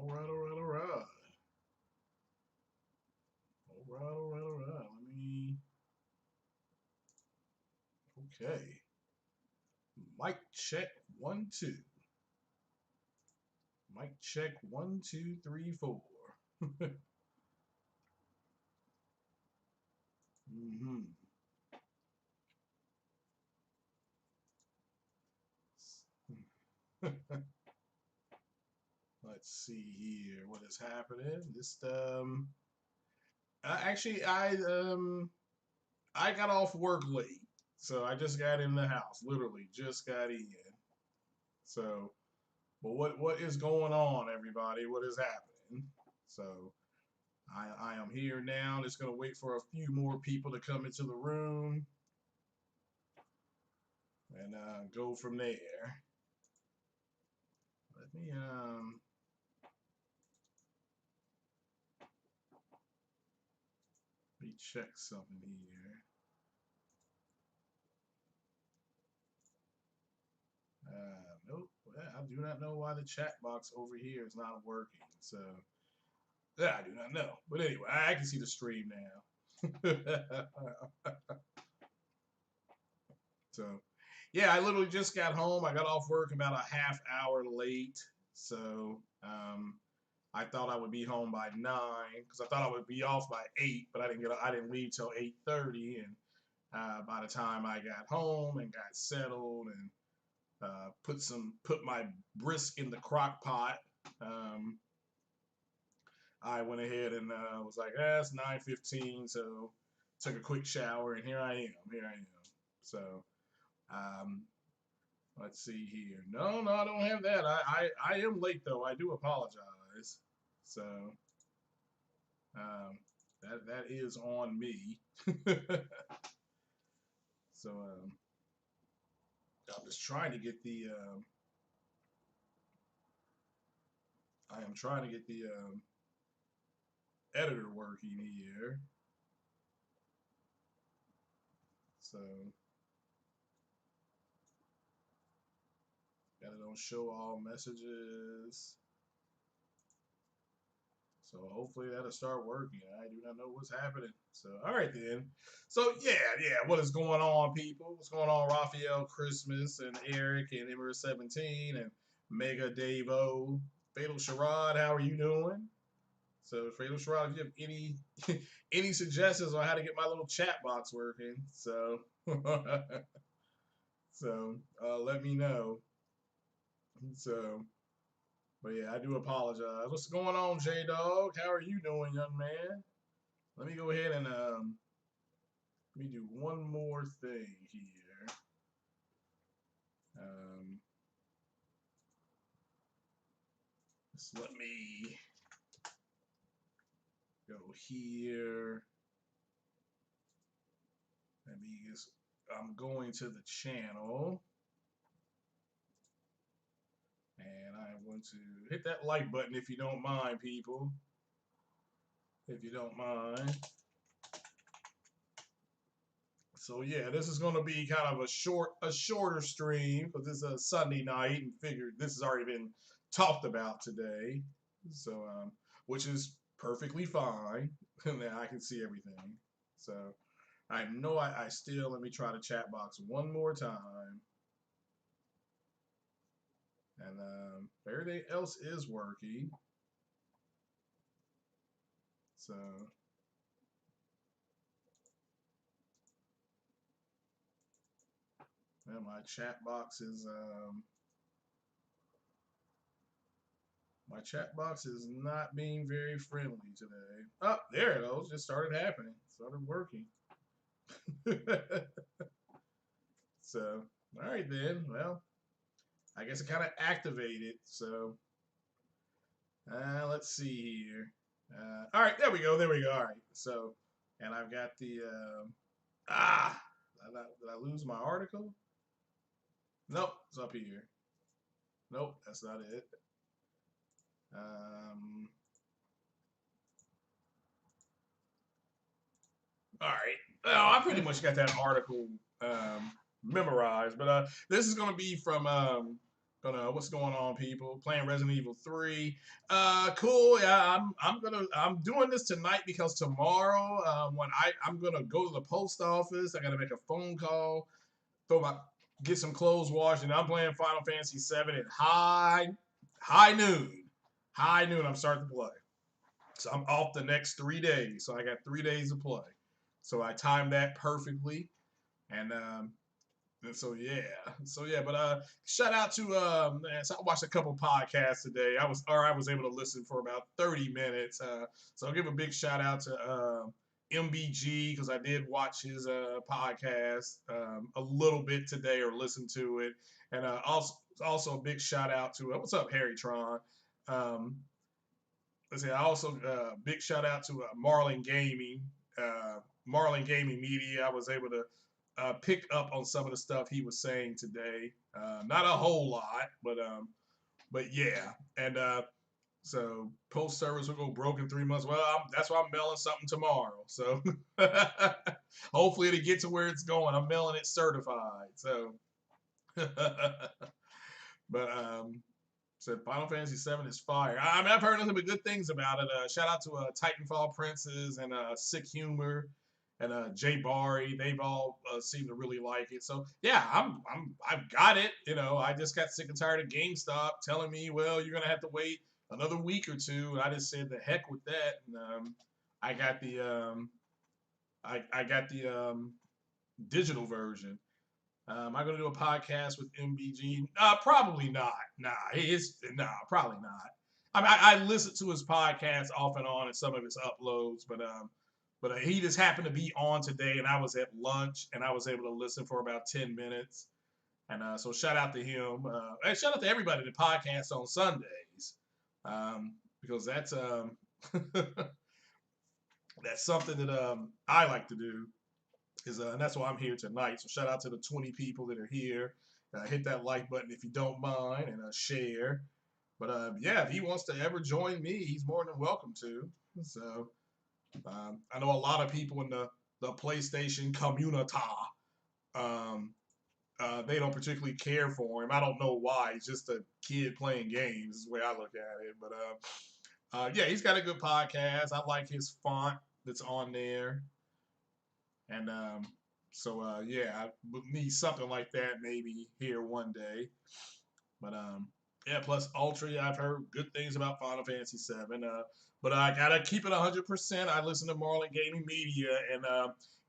All right, all right, all right. All right, all right, all right. Let me. Okay. Mic check 1 2. Mic check 1 2 3 4. Mm-hmm. Let's see here. What is happening? Actually, I got off work late, so I just got in the house. Literally, just got in. So, but what is going on, everybody? What is happening? So, I am here now. Just gonna wait for a few more people to come into the room and go from there. Let me check something here. Nope. Well, I do not know why the chat box over here is not working. So yeah, I do not know. But anyway, I can see the stream now. So yeah, I literally just got home. I got off work about a half hour late. So I thought I would be home by 9 because I thought I would be off by 8, but I didn't leave till 8:30. And by the time I got home and got settled and put my brisk in the crock pot, um, I went ahead and was like, it's 9:15, so took a quick shower and here I am. Here I am. So um, let's see here. No, no, I don't have that. I am late though. I do apologize. So um, that is on me. So I'm just trying to get the I am trying to get the editor working here. So got it on show all messages. So hopefully that'll start working. I do not know what's happening. So all right then. So yeah. What is going on, people? What's going on, Raphael Christmas and Eric and Emer17 and Mega Dave O, Fatal Sherrod? How are you doing? So Fatal Sherrod, if you have any any suggestions on how to get my little chat box working, so let me know. So, but yeah, I do apologize. What's going on, J Dog? How are you doing, young man? Let me go ahead and let me do one more thing here. Um, just let me go here. Let me just. I'm going to the channel, and I'm going to hit that like button if you don't mind, people. If you don't mind. So yeah, this is going to be kind of a shorter stream because this is a Sunday night, and figured this has already been talked about today. So which is perfectly fine, and then I can see everything. So I know I still let me try the chat box one more time, and everything else is working. So and my chat box is not being very friendly today. Oh, there it goes. Just started happening. Started working. So, all right then. Well, I guess it kind of activated. So, let's see here. All right, there we go. There we go. All right. So, and I've got the ah. Did I lose my article? Nope, it's up here. Nope, that's not it. Um, all right. Well, I pretty much got that article memorized, but this is going to be from What's going on, people? Playing Resident Evil 3. Cool. Yeah, I'm doing this tonight because tomorrow, when I'm gonna go to the post office, I gotta make a phone call, throw my get some clothes washed, and I'm playing Final Fantasy 7 at high noon. High noon, I'm starting to play. So I'm off the next 3 days. So I got 3 days to play. So I timed that perfectly. And so yeah, but shout out to man, so I watched a couple podcasts today. I was able to listen for about 30 minutes. So I'll give a big shout out to MBG because I did watch his podcast a little bit today or listen to it, and also a big shout out to what's up, Harry Tron. Um, let's see, I also big shout out to Marlin Gaming, Marlin Gaming Media. I was able to pick up on some of the stuff he was saying today. Not a whole lot, but yeah. And so post service will go broke in 3 months. Well, that's why I'm mailing something tomorrow. So hopefully it'll get to where it's going. I'm mailing it certified. So, but said Final Fantasy VII is fire. I mean, I've heard nothing but good things about it. Shout out to Titanfall Princes and Sick Humor and Jay Bari. They've all seemed to really like it. So yeah, I've got it. I just got sick and tired of GameStop telling me, well, you're gonna have to wait another week or two. And I just said the heck with that. And I got the I got the digital version. Am I going to do a podcast with MBG? Probably not. Probably not. I mean, I listen to his podcast off and on and some of his uploads, but he just happened to be on today, and I was at lunch, and I was able to listen for about 10 minutes. And so shout out to him. And shout out to everybody that podcasts on Sundays, because that's that's something that I like to do. And that's why I'm here tonight. So shout out to the 20 people that are here. Hit that like button if you don't mind, and share. But yeah, if he wants to ever join me, he's more than welcome to. So I know a lot of people in the PlayStation community. They don't particularly care for him. I don't know why. He's just a kid playing games, is the way I look at it. But yeah, he's got a good podcast. I like his font that's on there. And so yeah, I would need something like that maybe here one day. But yeah, plus Ultra, yeah, I've heard good things about Final Fantasy VII. But I gotta keep it 100%. I listen to Marlin Gaming Media, and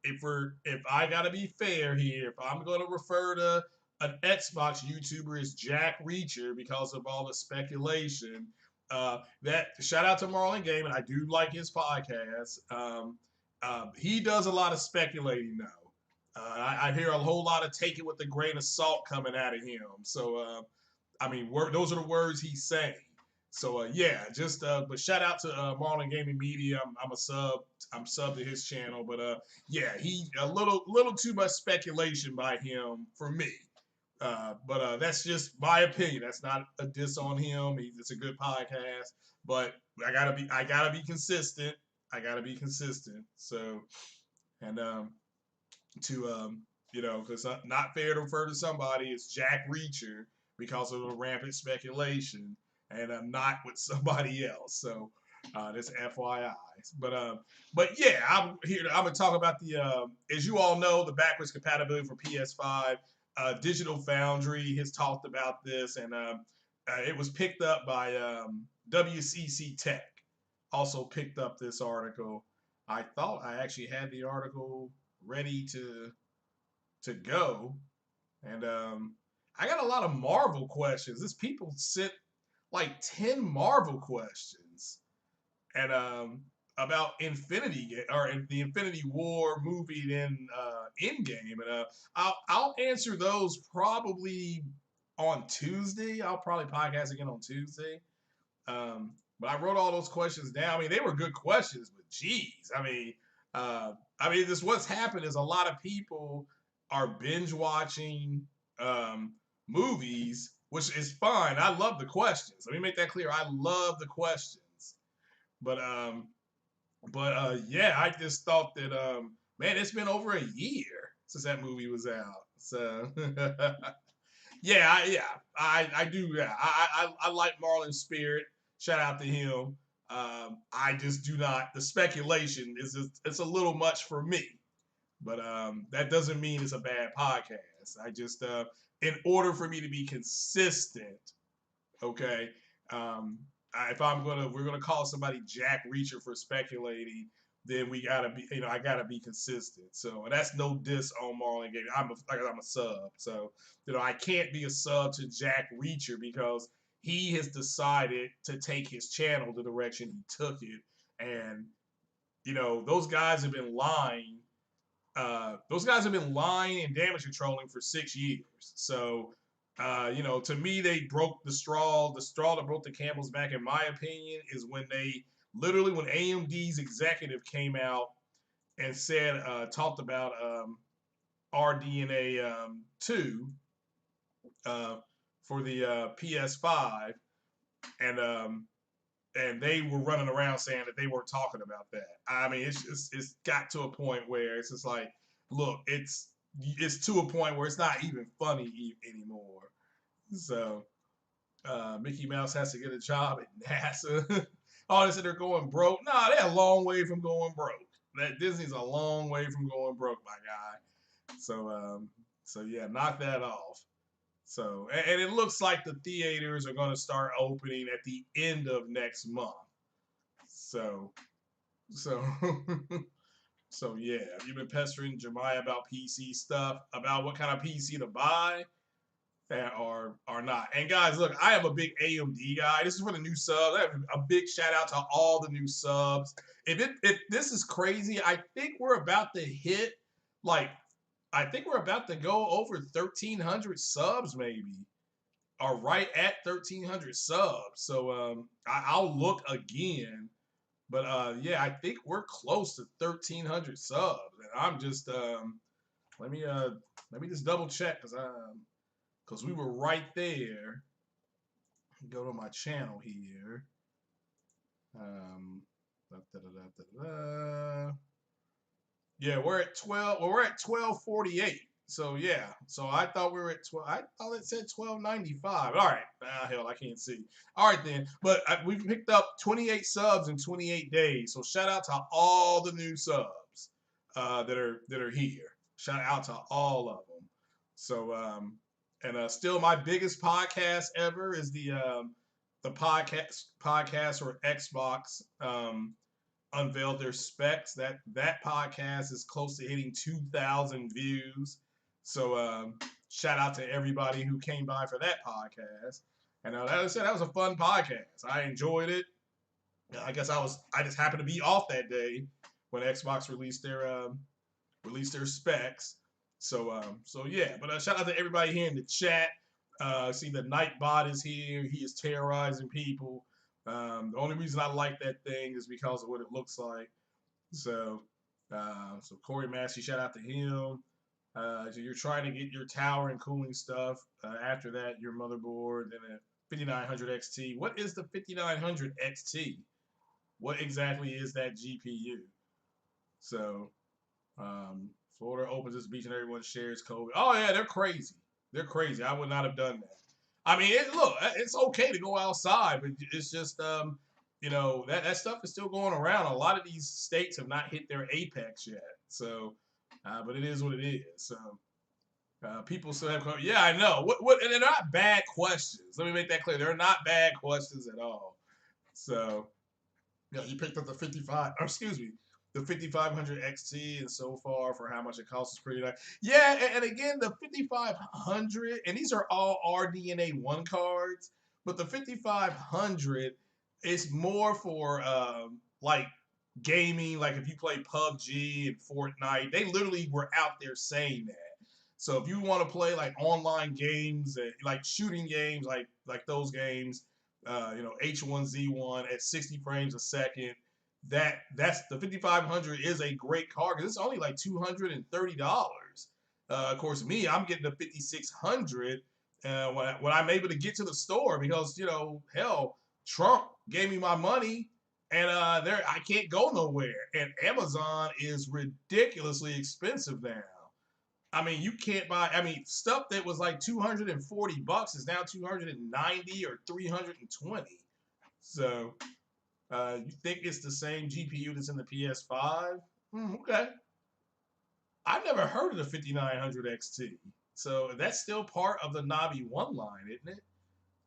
if I gotta be fair here, if I'm gonna refer to an Xbox YouTuber as Jack Reacher because of all the speculation, that shout out to Marlin Gaming. I do like his podcast. He does a lot of speculating now. I hear a whole lot of take it with a grain of salt coming out of him. So, I mean, those are the words he's saying. So, yeah, just but shout out to Marlin Gaming Media. I'm a sub. I'm sub to his channel, but yeah, he a little too much speculation by him for me. But that's just my opinion. That's not a diss on him. It's a good podcast, but I gotta be consistent. I gotta be consistent. So, and because not fair to refer to somebody as Jack Reacher because of the rampant speculation, and I'm not with somebody else. So, this FYI. But yeah, I'm here. I'm gonna talk about the as you all know, the backwards compatibility for PS-5. Digital Foundry has talked about this, and it was picked up by WCC Tech. Also picked up this article. I thought I actually had the article ready to go, and I got a lot of Marvel questions. This people sent like 10 Marvel questions, and about Infinity or the Infinity War movie in Endgame, and I'll answer those probably on Tuesday. I'll probably podcast again on Tuesday. But I wrote all those questions down. I mean, they were good questions, but geez, this what's happened is a lot of people are binge watching movies, which is fine. I love the questions. Let me make that clear. I love the questions, but yeah, I just thought that man, it's been over a year since that movie was out. So I do. Yeah, I like Marlon's spirit. Shout out to him. I just do not. The speculation is just, it's a little much for me, but that doesn't mean it's a bad podcast. I just in order for me to be consistent, okay. If we're gonna call somebody Jack Reacher for speculating, then we gotta be, I gotta be consistent. So, and that's no diss on Marlon Gaye. I'm a sub, so I can't be a sub to Jack Reacher because he has decided to take his channel the direction he took it, and those guys have been lying. Those guys have been lying and damage controlling for 6 years. So, to me, they broke the straw. The straw that broke the camel's back, in my opinion, is when when AMD's executive came out and said, talked about RDNA 2 for the PS-5, and they were running around saying that they weren't talking about that. I mean, it's got to a point where it's just like, look, it's to a point where it's not even funny anymore. So Mickey Mouse has to get a job at NASA. Oh, they said they're going broke. Nah, they're a long way from going broke. That Disney's a long way from going broke, my guy. So yeah, knock that off. So, and it looks like the theaters are going to start opening at the end of next month. So, so, so yeah. You've been pestering Jemiah about PC stuff, about what kind of PC to buy, or not. And guys, look, I am a big AMD guy. This is for the new subs. I have a big shout out to all the new subs. If this is crazy, I think we're about to hit like I think we're about to go over 1,300 subs, maybe, or right at 1,300 subs. So I'll look again, but yeah, I think we're close to 1,300 subs, and I'm just let me just double check because we were right there. Go to my channel here. Da, da, da, da, da. Yeah, we're at 12. Well, we're at 1248. So yeah. So I thought we were at 12. I thought it said 1295. All right. Hell, I can't see. All right then. But we picked up 28 subs in 28 days. So shout out to all the new subs that are here. Shout out to all of them. So and still my biggest podcast ever is the podcast or Xbox unveiled their specs. That podcast is close to hitting 2,000 views. So shout out to everybody who came by for that podcast. And as I said, that was a fun podcast. I enjoyed it. I guess I just happened to be off that day when Xbox released their specs. So yeah. But shout out to everybody here in the chat. See, the Nightbot is here. He is terrorizing people. The only reason I like that thing is because of what it looks like. So Corey Massey, shout out to him. So you're trying to get your tower and cooling stuff. After that, your motherboard, then a 5900 XT. What is the 5900 XT? What exactly is that GPU? So Florida opens its beach and everyone shares COVID. Oh yeah, they're crazy. They're crazy. I would not have done that. I mean, look, it's okay to go outside, but it's just, that stuff is still going around. A lot of these states have not hit their apex yet. So, but it is what it is. So, people still have, yeah, I know. And they're not bad questions. Let me make that clear. They're not bad questions at all. So, yeah, you picked up the 5500 XT, and so far for how much it costs is pretty nice. Yeah, and again, the 5500, and these are all RDNA 1 cards, but the 5500 is more for like gaming, like if you play PUBG and Fortnite. They literally were out there saying that. So if you want to play like online games, like shooting games, like those games, H1Z1 at 60 frames a second, that's the 5500 is a great card because it's only like $230. Of course, I'm getting the 5600 when I'm able to get to the store because hell, Trump gave me my money and I can't go nowhere, and Amazon is ridiculously expensive now. I mean, you can't buy. I mean, stuff that was like $240 is now 290 or 320. So, you think it's the same GPU that's in the PS5? Okay. I've never heard of the 5900 XT. So that's still part of the Navi 1 line, isn't it?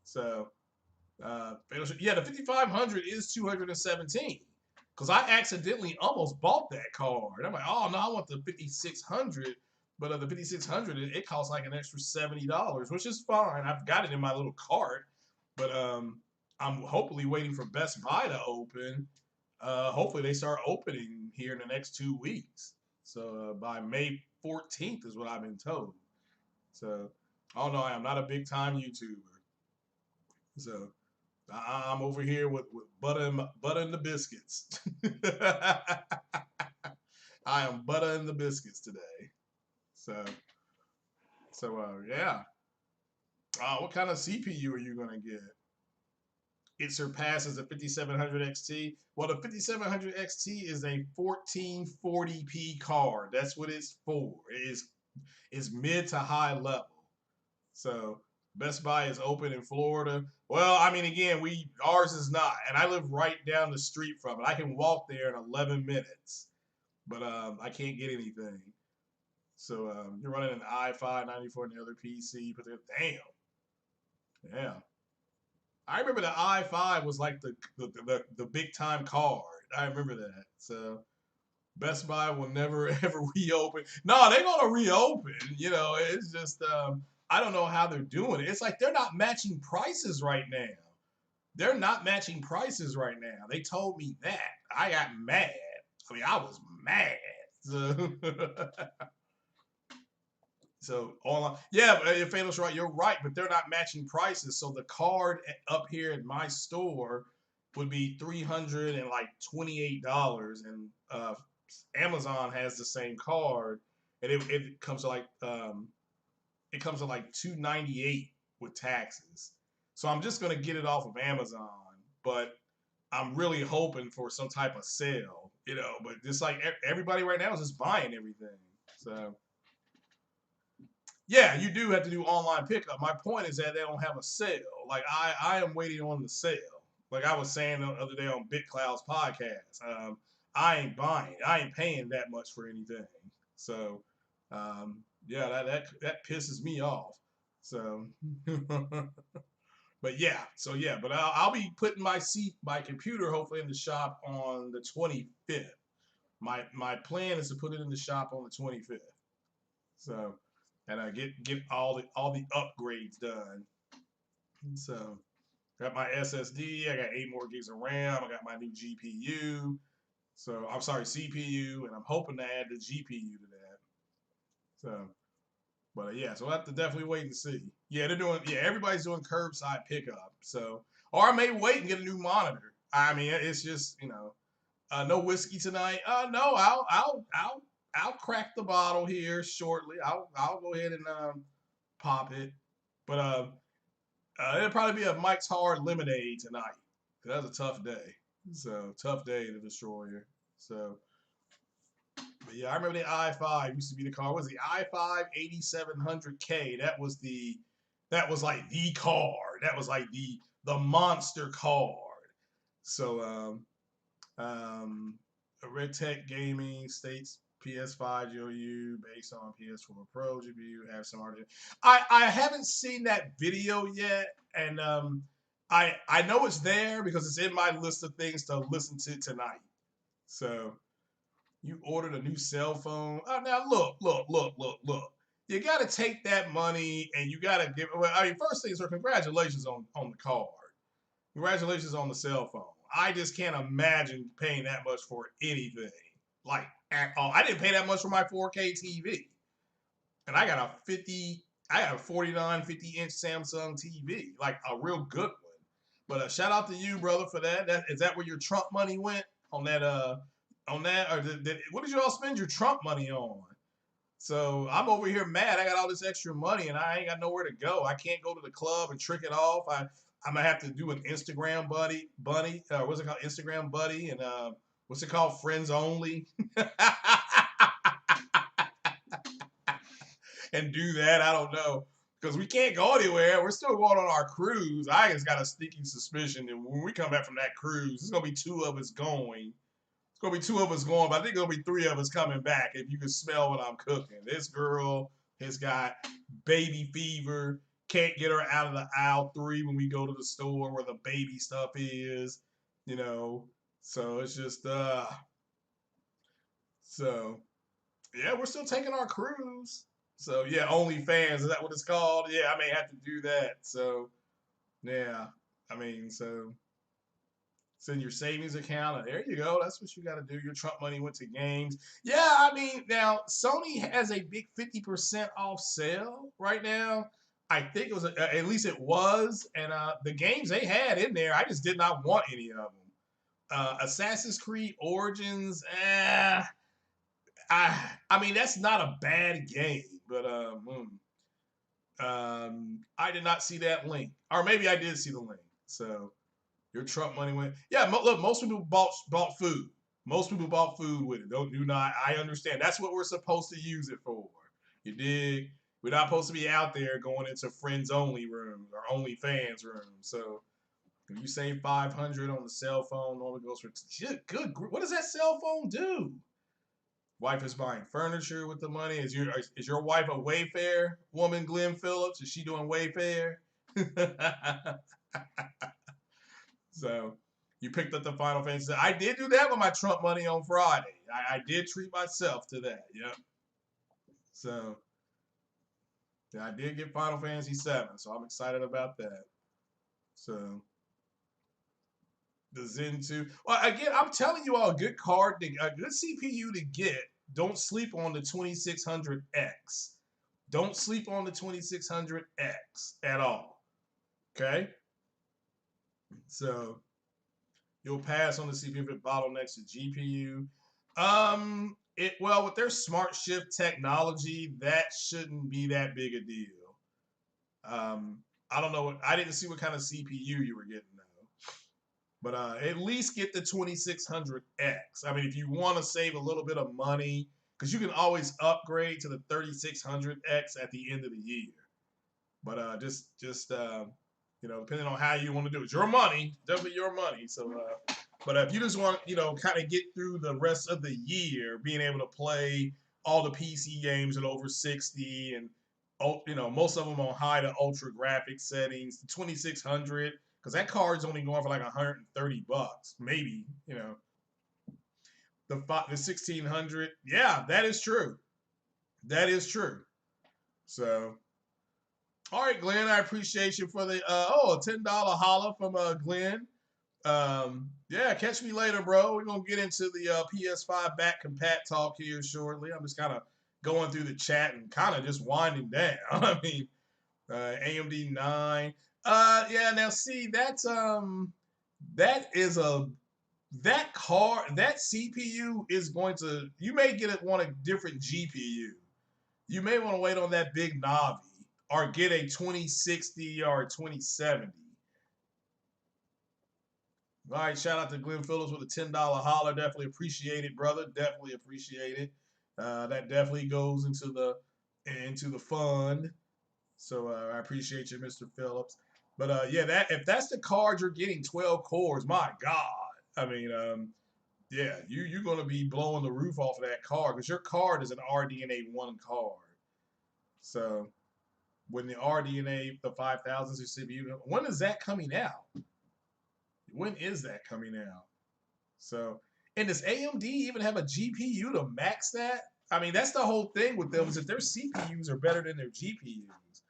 So, yeah, the 5500 is 217. Because I accidentally almost bought that card. I'm like, oh no, I want the 5600. But the 5600, it costs like an extra $70, which is fine. I've got it in my little cart. But I'm hopefully waiting for Best Buy to open. Hopefully they start opening here in the next 2 weeks. So by May 14th is what I've been told. So, oh no, I'm not a big time YouTuber. So I'm over here with butter and the biscuits. I am butter and the biscuits today. So yeah. What kind of CPU are you gonna get? It surpasses the 5700 XT. Well, the 5700 XT is a 1440p card. That's what it's for. It's mid to high level. So Best Buy is open in Florida. Well, I mean, again, ours is not, and I live right down the street from it. I can walk there in 11 minutes, but I can't get anything. So you're running an i5 94 and the other PC, but damn, yeah. I remember the i5 was like the big time card. I remember that. So Best Buy will never ever reopen. No, they're gonna reopen. You know, it's just I don't know how they're doing it. It's like they're not matching prices right now. They're not matching prices right now. They told me that. I got mad. I mean, I was mad. So, so online, yeah, but if Fatal's right, you're right, but they're not matching prices. So the card up here at my store would be $328, and Amazon has the same card, and it comes to like $298 with taxes. So I'm just gonna get it off of Amazon, but I'm really hoping for some type of sale, you know. But just like everybody right now is just buying everything. So yeah, you do have to do online pickup. My point is that they don't have a sale. Like I am waiting on the sale. Like I was saying the other day on BitCloud's podcast, I ain't buying. I ain't paying that much for anything. So yeah, that pisses me off. So, but yeah, but I'll be putting my computer hopefully in the shop on the 25th. My plan is to put it in the shop on the 25th. So, and I get all the upgrades done. So, got my SSD. I got 8 more gigs of RAM. I got my new GPU. So I'm sorry, CPU, and I'm hoping to add the GPU to that. So, but yeah, so we'll have to definitely wait and see. Yeah, everybody's doing curbside pickup. So, or I may wait and get a new monitor. I mean, it's just no whiskey tonight. No, I'll crack the bottle here shortly. I'll go ahead and pop it. But it'll probably be a Mike's Hard Lemonade tonight. That was a tough day. So tough day to Destroyer. So, but yeah, I remember the i5 used to be the car. What was the i5 8700K? That was like the car. That was like the monster card. So CRAIGTECH Gaming states PS5 GPU based on PS4 Pro GPU have some hardware. I haven't seen that video yet, and I know it's there because it's in my list of things to listen to tonight. So you ordered a new cell phone. Oh, now look. You got to take that money and you got to give. Well, I mean, first things are congratulations on the card. Congratulations on the cell phone. I just can't imagine paying that much for anything, like at all. I didn't pay that much for my 4K TV, and I got a 49, 50-inch Samsung TV, like a real good one. But shout out to you, brother, for that. Is that where your Trump money went on that? Or what did you all spend your Trump money on? So I'm over here mad. I got all this extra money and I ain't got nowhere to go. I can't go to the club and trick it off. I'm gonna have to do an Instagram bunny. What's it called? Instagram buddy and what's it called? Friends only. and do that. I don't know. Because we can't go anywhere. We're still going on our cruise. I just got a sneaking suspicion that when we come back from that cruise, it's gonna be two of us going. It's gonna be two of us going, but I think there'll be three of us coming back. If you can smell what I'm cooking, this girl has got baby fever. Can't get her out of the aisle 3 when we go to the store where the baby stuff is. You know, so it's just so yeah, we're still taking our cruise. So yeah, OnlyFans, is that what it's called? Yeah, I may have to do that. So yeah, I mean, so send your savings account, and there you go. That's what you got to do. Your Trump money went to games. Yeah, I mean, now Sony has a big 50% off sale right now. I think it was, at least it was, and the games they had in there, I just did not want any of them. Assassin's Creed Origins, I mean that's not a bad game, but I did not see that link, or maybe I did see the link. So your Trump money went. Yeah, look, most people bought food. Most people bought food with it. Don't do not. I understand. That's what we're supposed to use it for. You dig? We're not supposed to be out there going into friends only rooms or only fans rooms. So if you save 500 on the cell phone, normally goes for good. What does that cell phone do? Wife is buying furniture with the money. Is your wife a Wayfair woman, Glenn Phillips? Is she doing Wayfair? So you picked up the Final Fantasy. I did do that with my Trump money on Friday. I did treat myself to that. Yep. So yeah, I did get Final Fantasy 7, so I'm excited about that. So the Zen 2. Well, again, I'm telling you all, a good card, a good CPU to get. Don't sleep on the 2600X. Don't sleep on the 2600X at all. Okay? So you'll pass on the CPU if it bottlenecks the GPU. With their smart shift technology, that shouldn't be that big a deal. I don't know. I didn't see what kind of CPU you were getting though, but at least get the 2600X. I mean, if you want to save a little bit of money, because you can always upgrade to the 3600X at the end of the year. But depending on how you want to do it, it's your money, definitely your money. So, but if you just want, kind of get through the rest of the year, being able to play all the PC games at over 60 and most of them on high to ultra graphic settings, the 2600, because that card's only going for like $130, maybe. The 1600, yeah, that is true. That is true. So. All right, Glenn, I appreciate you for the $10 holla from Glenn. Yeah, catch me later, bro. We're gonna get into the PS5 back compat talk here shortly. I'm just kind of going through the chat and kind of just winding down. I mean, AMD 9. Yeah, now see that CPU is going to, you may want a different GPU. You may want to wait on that big Navi or get a 2060 or a 2070. All right, shout out to Glenn Phillips with a $10 holler. Definitely appreciate it, brother. Definitely appreciate it. That definitely goes into the fund. So I appreciate you, Mr. Phillips. But yeah, if that's the card you're getting, 12 cores, my God. I mean, yeah, you're gonna be blowing the roof off of that card because your card is an RDNA 1 card. So when the RDNA, the 5000 CPU, when is that coming out? When is that coming out? So, and does AMD even have a GPU to max that? I mean, that's the whole thing with them is that their CPUs are better than their GPUs.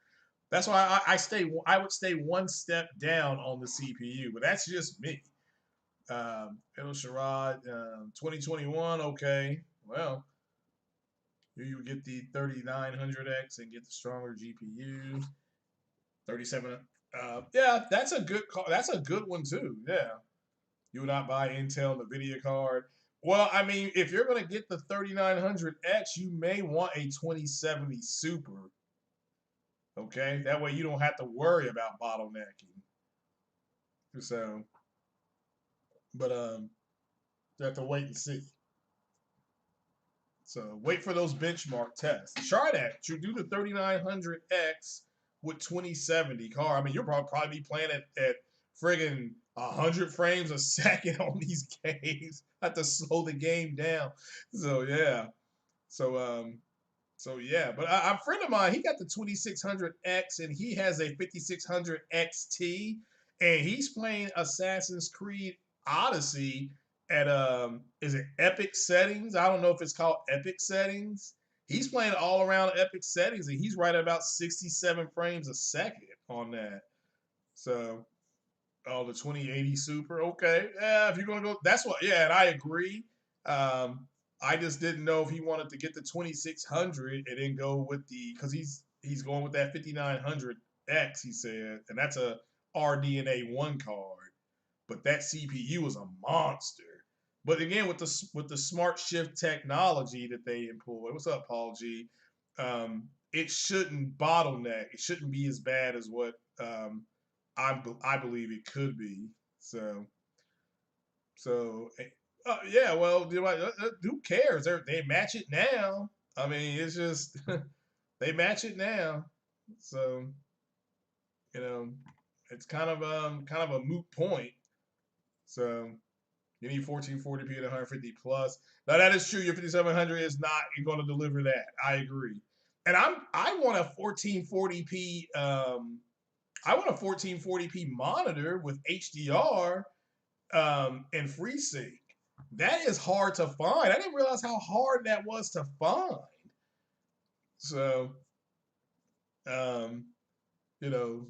That's why I would stay one step down on the CPU, but that's just me. El Sharad, 2021, okay. Well, you get the 3900X and get the stronger GPU. 37. Yeah, that's a good call. That's a good one too. Yeah. You would not buy Intel NVIDIA card. Well, I mean, if you're going to get the 3900X, you may want a 2070 Super. Okay? That way you don't have to worry about bottlenecking. So, but you have to wait and see. So wait for those benchmark tests. Try that. You do the 3900X with 2070 car. I mean, you'll probably be playing at friggin' 100 frames a second on these games. I have to slow the game down. So yeah. So yeah, but a friend of mine, he got the 2600X and he has a 5600 XT, and he's playing Assassin's Creed Odyssey at is it Epic settings? I don't know if it's called Epic settings. He's playing all around Epic settings, and he's right at about 67 frames a second on that. So, oh, the 2080 Super, okay, yeah, if you're gonna go, that's what, yeah, and I agree. Um, I just didn't know if he wanted to get the 2600 and then go with the, because he's going with that 5900X, he said, and that's a RDNA 1 card, but that CPU is a monster. But again, with the smart shift technology that they employ, what's up, Paul G? It shouldn't bottleneck. It shouldn't be as bad as what I believe it could be. So yeah. Well, who cares? They match it now. I mean, it's just they match it now. So you know, it's kind of a moot point. So you need 1440p and 150 plus. Now that is true. Your 5700 is not going to deliver that. I agree. And I want a 1440p. I want a 1440p monitor with HDR and FreeSync. That is hard to find. I didn't realize how hard that was to find. So, um, you know,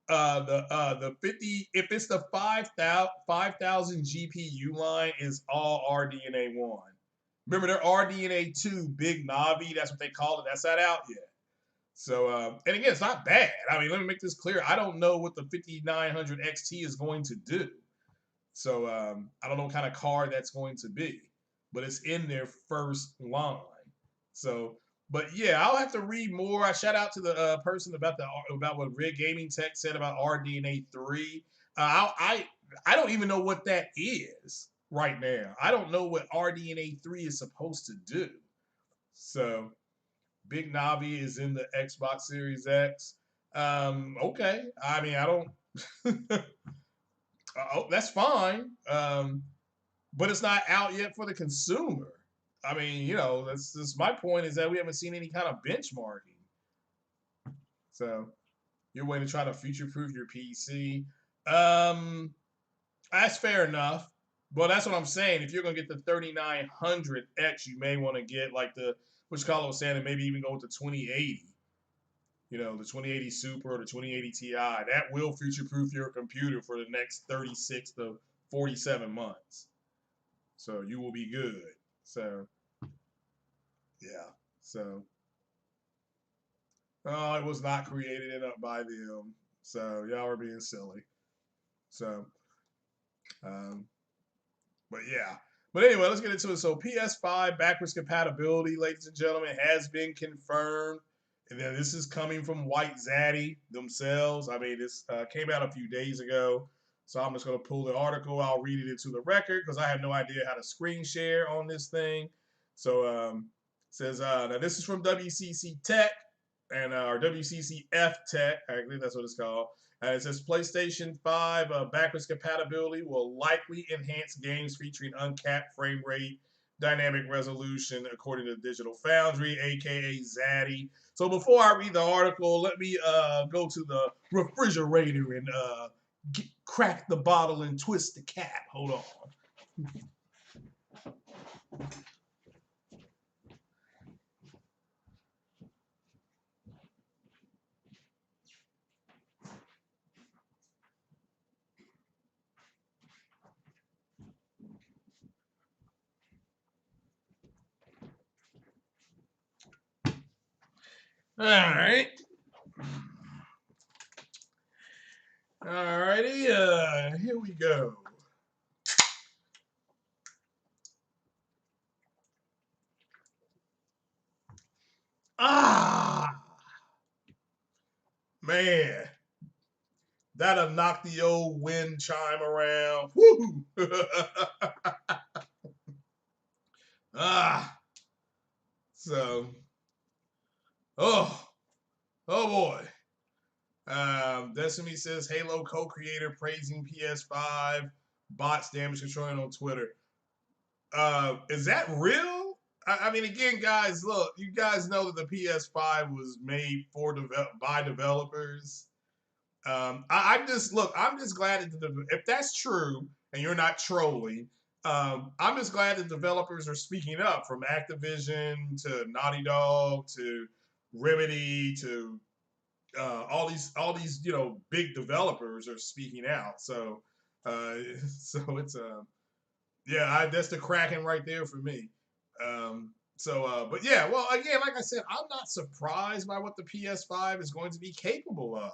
the 50, if it's the 5000 GPU line, is all RDNA 1. Remember, their RDNA 2 Big Navi, that's what they call it. That's not out yet. So, and again, it's not bad. I mean, let me make this clear. I don't know what the 5900 XT is going to do. So, I don't know what kind of card that's going to be, but it's in their first line. So, but yeah, I'll have to read more. I shout out to the person about what Rig Gaming Tech said about RDNA 3. I don't even know what that is right now. I don't know what RDNA 3 is supposed to do. So, Big Navi is in the Xbox Series X. Okay. I mean, I don't. Oh, that's fine. But it's not out yet for the consumer. I mean, that's my point is that we haven't seen any kind of benchmarking. So you're waiting to try to future-proof your PC. That's fair enough. But that's what I'm saying. If you're gonna get the 3900X, you may want to get like which Carlo was saying, and maybe even go with the 2080. The 2080 Super or the 2080 Ti. That will future-proof your computer for the next 36 to 47 months. So you will be good. So yeah. So it was not created by them. So y'all are being silly. So but yeah. But anyway, let's get into it. So PS-5 backwards compatibility, ladies and gentlemen, has been confirmed. And then this is coming from White Zaddy themselves. I mean, this came out a few days ago. So I'm just going to pull the article. I'll read it into the record because I have no idea how to screen share on this thing. So it says, now this is from WCC Tech and or WCCF Tech. I think that's what it's called. It says PlayStation 5 backwards compatibility will likely enhance games featuring uncapped frame rate, dynamic resolution, according to Digital Foundry, aka Zaddy. So before I read the article, let me go to the refrigerator and crack the bottle and twist the cap. Hold on. All right. All righty. Here we go. Man. That'll knock the old wind chime around. Woo! Ah, so, oh, oh boy. Destiny says Halo co-creator praising PS5 bots damage controlling on Twitter. Is that real? I mean, again, guys, look, you guys know that the PS5 was made by developers. I'm just look. I'm just glad that if that's true and you're not trolling, I'm just glad that developers are speaking up, from Activision to Naughty Dog to Remedy to all these big developers are speaking out. So uh, so it's yeah, that's the Kraken right there for me. But yeah, well, again, like I said, I'm not surprised by what the PS5 is going to be capable of.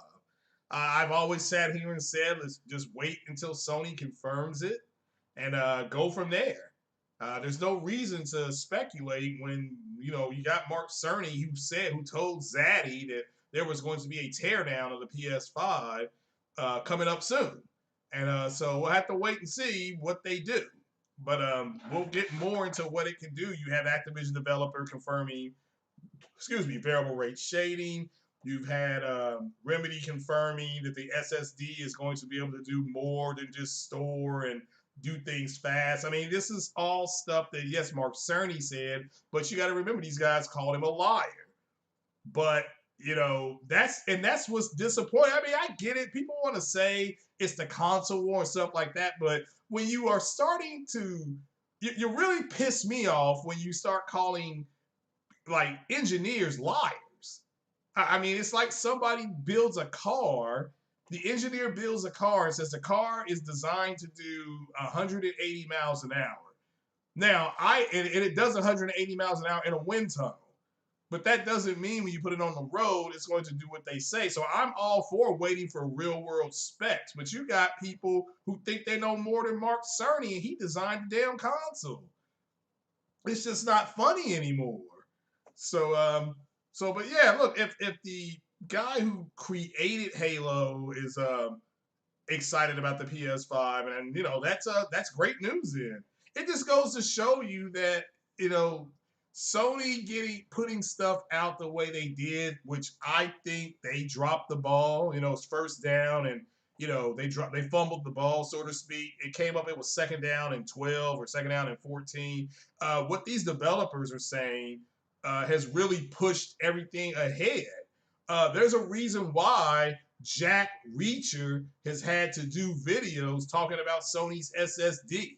I've always sat here and said, let's just wait until Sony confirms it and go from there. There's no reason to speculate when you got Mark Cerny who told Zaddy that there was going to be a teardown of the PS5 coming up soon, and so we'll have to wait and see what they do. But we'll get more into what it can do. You have Activision developer confirming, variable rate shading. You've had Remedy confirming that the SSD is going to be able to do more than just store and do things fast. I mean, this is all stuff that, yes, Mark Cerny said, but you got to remember these guys called him a liar. But that's what's disappointing. I mean, I get it. People want to say it's the console war and stuff like that, but when you are starting to, you really piss me off when you start calling like engineers liars. I mean, it's like somebody builds a car. The engineer builds a car and says the car is designed to do 180 miles an hour. Now, and it does 180 miles an hour in a wind tunnel. But that doesn't mean when you put it on the road, it's going to do what they say. So I'm all for waiting for real world specs. But you got people who think they know more than Mark Cerny, and he designed the damn console. It's just not funny anymore. So but yeah, look, if the guy who created Halo is excited about the PS5, and that's great news. Then it just goes to show you that you know Sony putting stuff out the way they did, which I think they dropped the ball. It's first down, and they fumbled the ball, so to speak. It came up, it was second down and 12 or second down and 14. What these developers are saying has really pushed everything ahead. There's a reason why Jack Reacher has had to do videos talking about Sony's SSD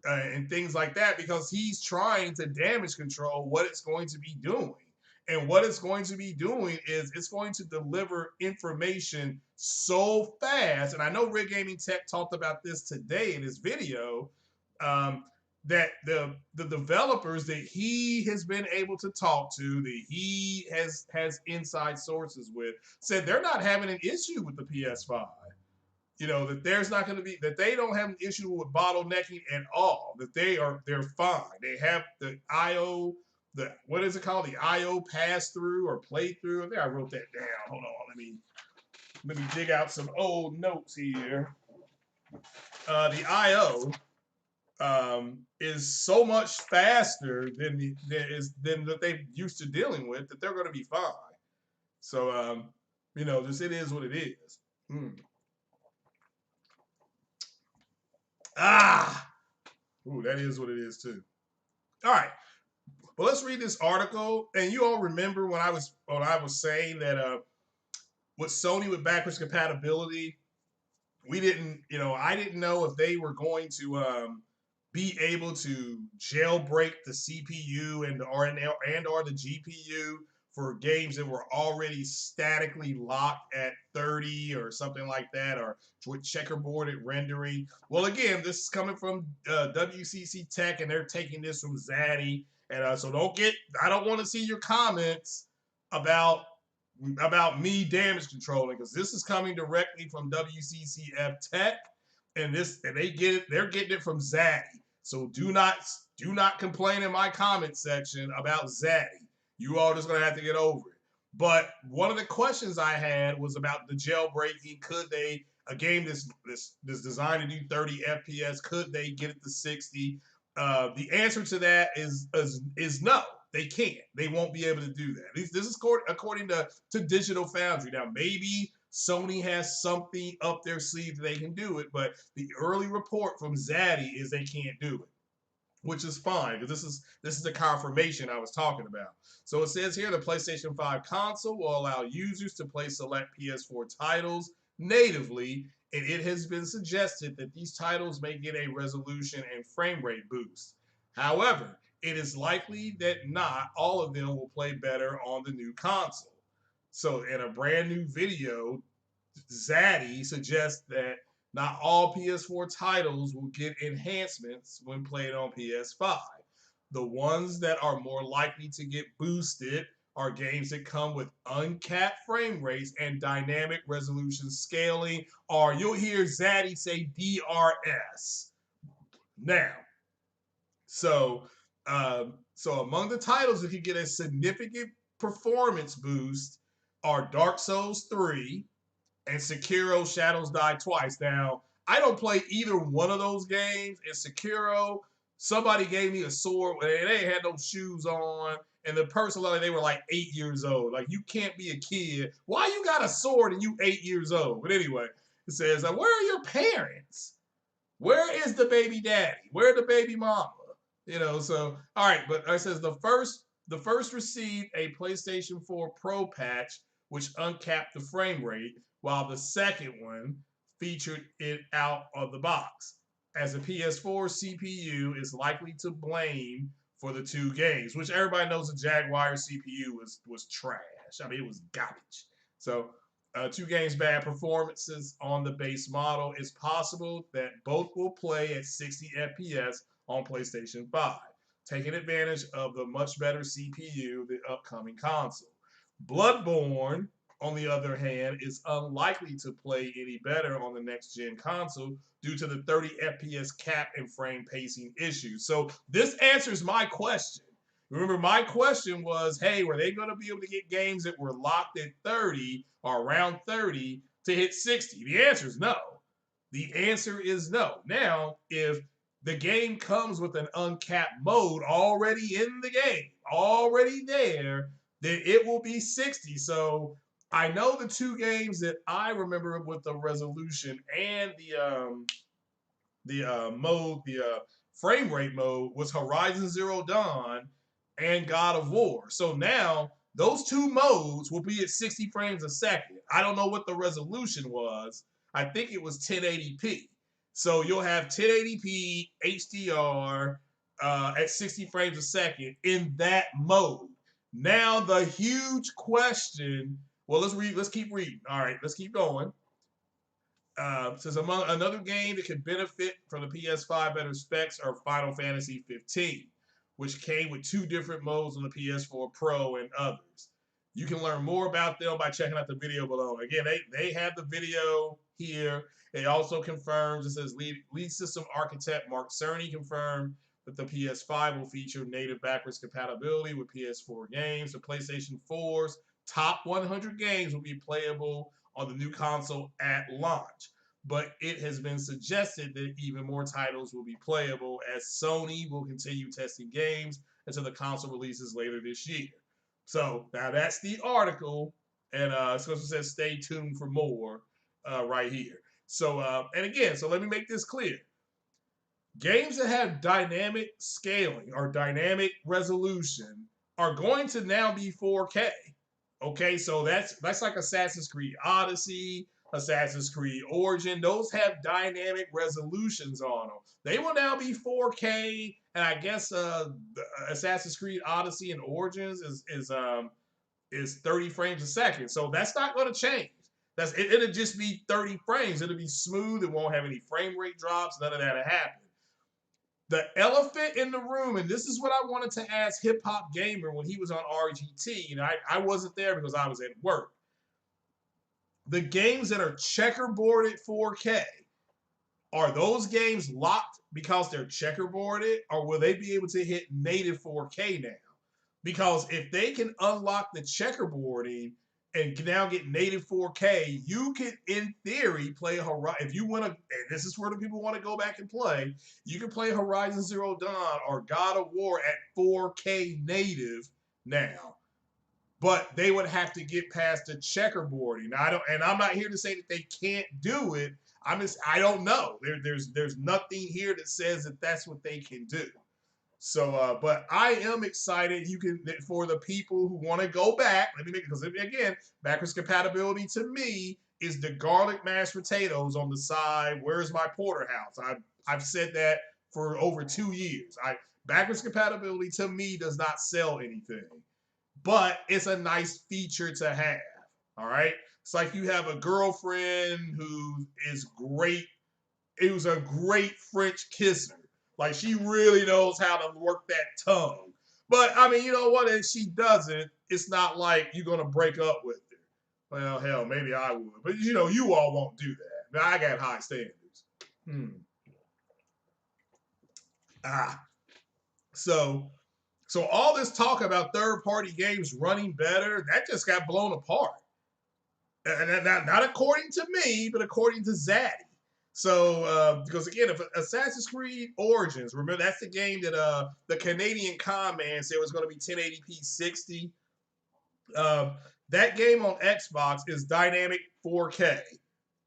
and things like that, because he's trying to damage control what it's going to be doing. And what it's going to be doing is it's going to deliver information so fast. And I know Rig Gaming Tech talked about this today in his video, that the developers that he has been able to talk to, that he has inside sources with, said they're not having an issue with the PS5. That there's not going to be, that they don't have an issue with bottlenecking at all. That they're fine. They have the IO, what is it called? The IO pass through or play through. I think I wrote that down. Hold on, let me dig out some old notes here. The IO is so much faster than that they're used to dealing with, that they're going to be fine. So just it is what it is. Ooh, that is what it is too. All right. Well, let's read this article. And you all remember when I was saying that with Sony with backwards compatibility, I didn't know if they were going to be able to jailbreak the CPU and or the GPU for games that were already statically locked at 30 or something like that, or with checkerboarded rendering. Well, again, this is coming from WCC Tech, and they're taking this from Zaddy. And so I don't want to see your comments about me damage controlling, because this is coming directly from WCCF Tech, and they're getting it from Zaddy. So do not complain in my comment section about Zaddy. You all just gonna have to get over it. But one of the questions I had was about the jailbreaking. Could a game that's designed to do 30 FPS, could they get it to 60? The answer to that is no. They can't. They won't be able to do that. This is according to Digital Foundry. Now, maybe Sony has something up their sleeve that they can do it, but the early report from Zaddy is they can't do it, which is fine because this is the confirmation I was talking about. So it says here the PlayStation 5 console will allow users to play select PS4 titles natively, and it has been suggested that these titles may get a resolution and frame rate boost. However, it is likely that not all of them will play better on the new console. So in a brand new video, Zaddy suggests that not all PS4 titles will get enhancements when played on PS5. The ones that are more likely to get boosted are games that come with uncapped frame rates and dynamic resolution scaling, or you'll hear Zaddy say DRS. Now, so among the titles that can get a significant performance boost are Dark Souls 3, and Sekiro Shadows Die Twice. Now, I don't play either one of those games. In Sekiro, somebody gave me a sword and they had no shoes on, and the person, like, they were like 8 years old. Like, you can't be a kid. Why you got a sword and you 8 years old? But anyway, it says, where are your parents? Where is the baby daddy? Where the baby mama? You know, so, all right, but it says the first received a PlayStation 4 Pro patch, which uncapped the frame rate, while the second one featured it out of the box, as the PS4 CPU is likely to blame for the two games, which everybody knows the Jaguar CPU was trash. I mean, it was garbage. So, two games bad performances on the base model. It's possible that both will play at 60 FPS on PlayStation 5, taking advantage of the much better CPU the upcoming console. Bloodborne, on the other hand, is unlikely to play any better on the next-gen console due to the 30 FPS cap and frame pacing issues. So this answers my question. Remember, my question was, hey, were they going to be able to get games that were locked at 30 or around 30 to hit 60? The answer is no. The answer is no. Now, if the game comes with an uncapped mode already in the game, already there, then it will be 60. So I know the two games that I remember with the resolution and the frame rate mode was Horizon Zero Dawn and God of War. So now those two modes will be at 60 frames a second. I don't know what the resolution was. I think it was 1080p. So you'll have 1080p HDR at 60 frames a second in that mode. Now the huge question. Well, let's keep reading. All right, let's keep going. Says among another game that could benefit from the PS5 better specs are Final Fantasy 15, which came with two different modes on the PS4 Pro and others. You can learn more about them by checking out the video below. Again, they have the video here. It also confirms, it says lead system architect Mark Cerny confirmed that the PS5 will feature native backwards compatibility with PS4 games. The PlayStation 4's top 100 games will be playable on the new console at launch. But it has been suggested that even more titles will be playable as Sony will continue testing games until the console releases later this year. So now that's the article, and it says stay tuned for more right here. So, and again, so let me make this clear. Games that have dynamic scaling or dynamic resolution are going to now be 4K. Okay, so that's like Assassin's Creed Odyssey, Assassin's Creed Origin. Those have dynamic resolutions on them. They will now be 4K, and I guess Assassin's Creed Odyssey and Origins is 30 frames a second. So that's not going to change. It'll just be 30 frames. It'll be smooth. It won't have any frame rate drops. None of that will happen. The elephant in the room, and this is what I wanted to ask Hip Hop Gamer when he was on RGT. You know, I wasn't there because I was at work. The games that are checkerboarded 4K, are those games locked because they're checkerboarded, or will they be able to hit native 4K now? Because if they can unlock the checkerboarding and now get native 4K, you can, in theory, play Horizon. If you want to, and this is where the people want to go back and play, you can play Horizon Zero Dawn or God of War at 4K native now. But they would have to get past the checkerboarding. Now, I'm not here to say that they can't do it. I don't know. There's nothing here that says that that's what they can do. So, but I am excited. You can, for the people who want to go back. Let me make it, because again, backwards compatibility to me is the garlic mashed potatoes on the side. Where's my porterhouse? I've said that for over 2 years. Backwards compatibility to me does not sell anything, but it's a nice feature to have. All right, it's like you have a girlfriend who is great. It was a great French kisser. Like, she really knows how to work that tongue. But I mean, you know what? If she doesn't, it's not like you're gonna break up with her. Well, hell, maybe I would, but you know, you all won't do that. Now, I got high standards. Ah, so all this talk about third-party games running better, that just got blown apart. And not according to me, but according to Zaddy. So, because again, if Assassin's Creed Origins, remember that's the game that the Canadian con man said was going to be 1080p 60. That game on Xbox is dynamic 4K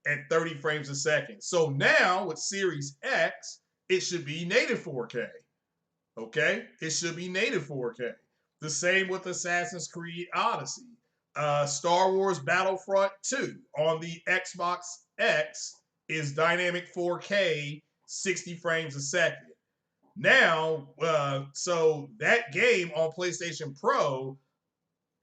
at 30 frames a second. So now with Series X, it should be native 4K. Okay, it should be native 4K. The same with Assassin's Creed Odyssey. Star Wars Battlefront 2 on the Xbox X is dynamic 4K, 60 frames a second. Now, so that game on PlayStation Pro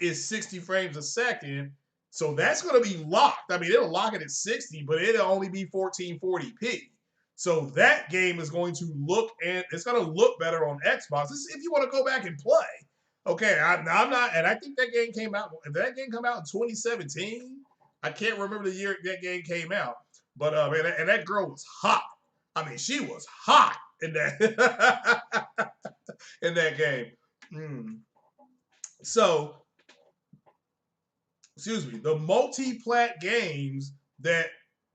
is 60 frames a second. So that's going to be locked. I mean, it'll lock it at 60, but it'll only be 1440p. So that game is going to look, and it's going to look better on Xbox. This is if you want to go back and play. Okay, I'm not, and I think that game came out. Did that game come out in 2017? I can't remember the year that game came out. But and that girl was hot. I mean, she was hot in that in that game. So, excuse me, the multi-plat games that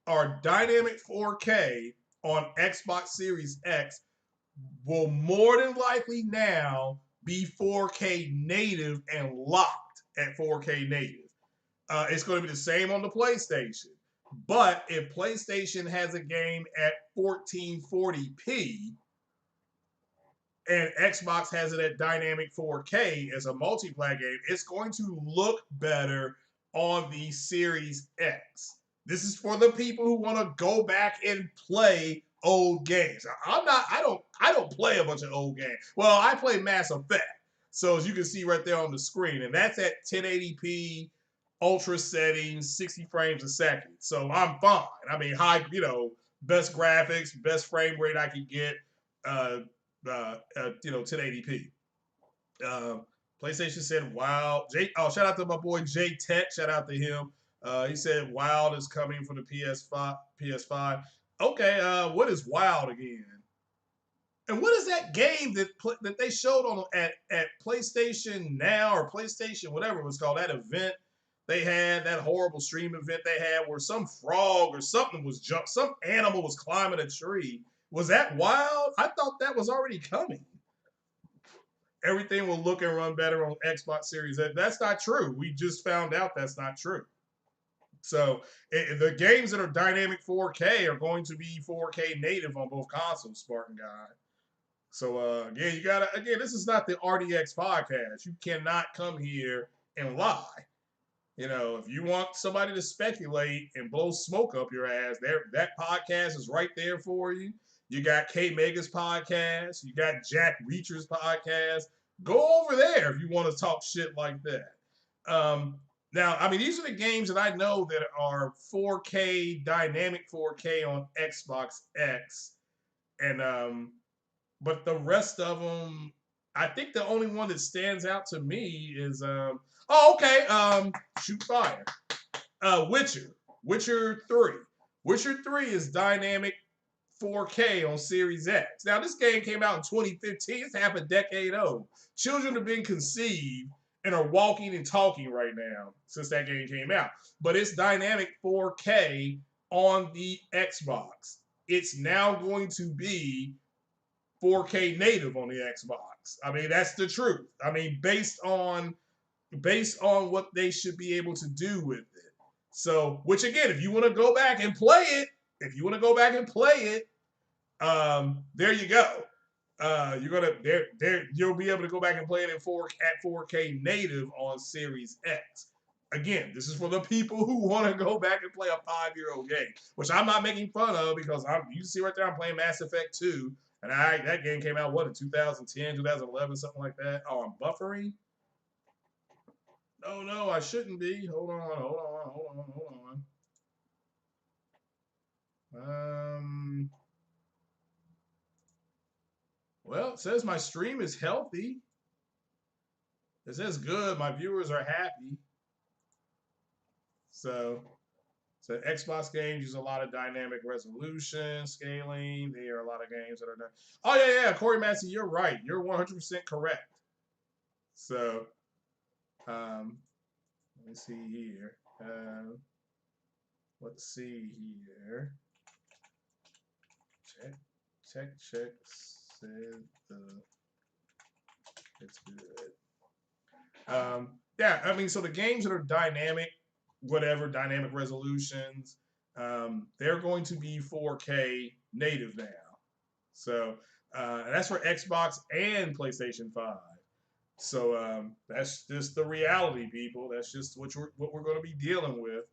are dynamic 4K on Xbox Series X will more than likely now be 4K native and locked at 4K native. It's going to be the same on the PlayStation. But if PlayStation has a game at 1440p and Xbox has it at dynamic 4K as a multiplayer game, it's going to look better on the Series X. This is for the people who want to go back and play old games. I don't play a bunch of old games. Well, I play Mass Effect. So as you can see right there on the screen, and that's at 1080p ultra settings, 60 frames a second. So I'm fine. I mean, high, best graphics, best frame rate I could get, 1080p. PlayStation said, wow. Shout out to my boy J Tech. Shout out to him. He said, Wild is coming for the PS5. Okay, what is Wild again? And what is that game that they showed on at PlayStation Now or PlayStation, whatever it was called, that event they had, that horrible stream event they had where some frog or something was some animal was climbing a tree. Was that Wild? I thought that was already coming. Everything will look and run better on Xbox Series X. That's not true. We just found out that's not true. So the games that are dynamic 4K are going to be 4K native on both consoles, Spartan Guy. So again, this is not the RDX podcast. You cannot come here and lie. If you want somebody to speculate and blow smoke up your ass, that podcast is right there for you. You got K Mega's podcast. You got Jack Reacher's podcast. Go over there if you want to talk shit like that. Now, I mean, these are the games that I know that are 4K, dynamic 4K on Xbox X. And, but the rest of them, I think the only one that stands out to me is, shoot fire. Witcher 3. Witcher 3 is dynamic 4K on Series X. Now, this game came out in 2015. It's half a decade old. Children have been conceived, and are walking and talking right now since that game came out. But it's dynamic 4K on the Xbox. It's now going to be 4K native on the Xbox. I mean, that's the truth. I mean, based on what they should be able to do with it. So, which again, if you want to go back and play it, there you go. You're gonna there you'll be able to go back and play it in 4K native on Series X. Again, this is for the people who want to go back and play a 5-year-old game, which I'm not making fun of because you see right there I'm playing Mass Effect 2, and that game came out in 2010, 2011, something like that. Oh, I'm buffering. No, I shouldn't be. Hold on. Well, it says my stream is healthy. It says good. My viewers are happy. So Xbox games use a lot of dynamic resolution, scaling. There are a lot of games that are done. Oh, yeah. Corey Massey, you're right. You're 100% correct. So, let me see here. Let's see here. Check. Said it's good. Yeah, I mean, so the games that are dynamic, dynamic resolutions, they're going to be 4K native now. So that's for Xbox and PlayStation 5. So that's just the reality, people. That's just what we're going to be dealing with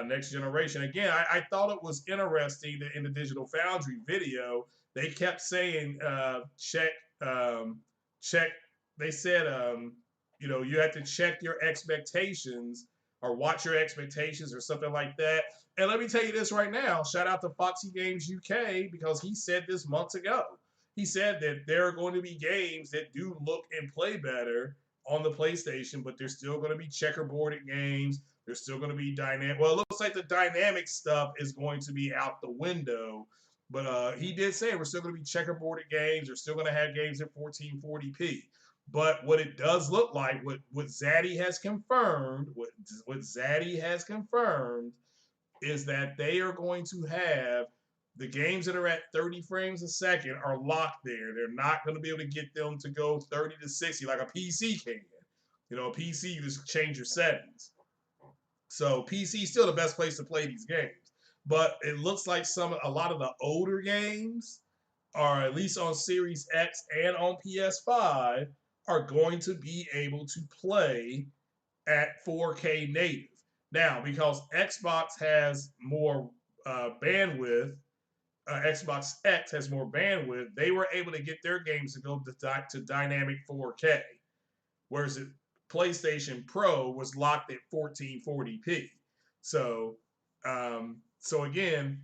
next generation. Again, I thought it was interesting that in the Digital Foundry video, they kept saying check. They said you have to check your expectations or watch your expectations or something like that. And let me tell you this right now. Shout out to Foxy Games UK because he said this months ago. He said that there are going to be games that do look and play better on the PlayStation, but there's still going to be checkerboarded games. There's still going to be dynamic. Well, it looks like the dynamic stuff is going to be out the window. But he did say we're still going to be checkerboarded games. We're still going to have games at 1440p. But what it does look like, what Zaddy has confirmed, is that they are going to have the games that are at 30 frames a second are locked there. They're not going to be able to get them to go 30 to 60 like a PC can. A PC, you just change your settings. So PC is still the best place to play these games. But it looks like a lot of the older games, or at least on Series X and on PS5, are going to be able to play at 4K native. Now, because Xbox has more bandwidth, Xbox X has more bandwidth, they were able to get their games to go to dynamic 4K, whereas PlayStation Pro was locked at 1440p. So again,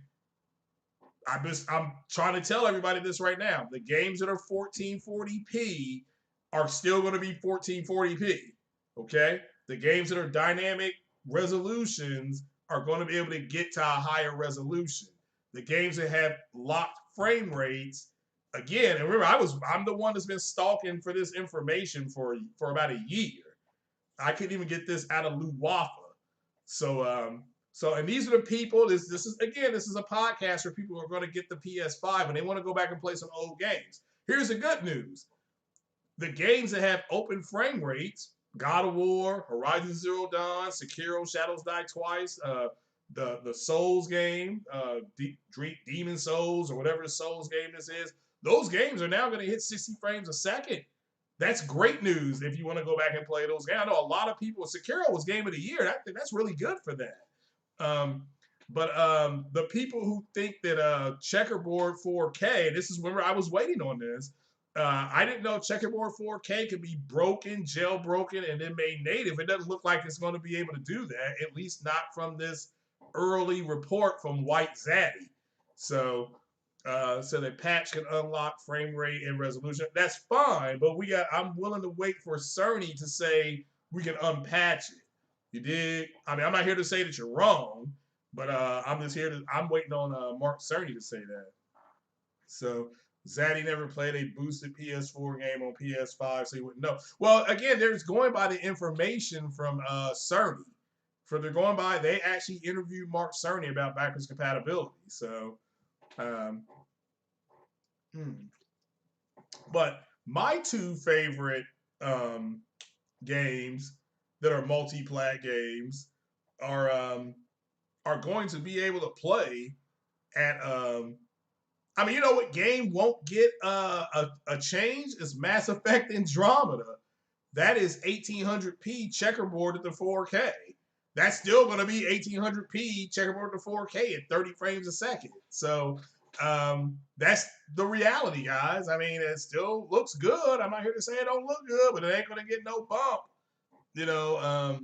I'm trying to tell everybody this right now. The games that are 1440p are still going to be 1440p. Okay? The games that are dynamic resolutions are going to be able to get to a higher resolution. The games that have locked frame rates, again, and remember, I'm the one that's been stalking for this information for about a year. I couldn't even get this out of Luwafa. So and these are the people. This is a podcast where people are going to get the PS5 and they want to go back and play some old games. Here's the good news: the games that have open frame rates, God of War, Horizon Zero Dawn, Sekiro: Shadows Die Twice, the Souls game, Demon Souls or whatever the Souls game this is, those games are now going to hit 60 frames a second. That's great news if you want to go back and play those games. I know a lot of people. Sekiro was Game of the Year. I think that's really good for that. But the people who think that checkerboard 4K, this is when I was waiting on this. I didn't know checkerboard 4K could be broken, jailbroken, and then made native. It doesn't look like it's going to be able to do that, at least not from this early report from White Zaddy. So the patch can unlock frame rate and resolution. That's fine, but I'm willing to wait for Cerny to say we can unpatch it. You dig? I mean, I'm not here to say that you're wrong, but I'm waiting on Mark Cerny to say that. So Zaddy never played a boosted PS4 game on PS5, so he wouldn't know. Well, again, they're just going by the information from Cerny. For they're going by, they actually interviewed Mark Cerny about backwards compatibility. So, um, but my two favorite games that are multi-plat games are going to be able to play at I mean, you know what game won't get a change is Mass Effect Andromeda. That is 1800p checkerboard at the 4K. That's still going to be 1800p checkerboard at the 4K at 30 frames a second. So that's the reality, guys. I mean, it still looks good. I'm not here to say it don't look good, but it ain't going to get no bump. You know,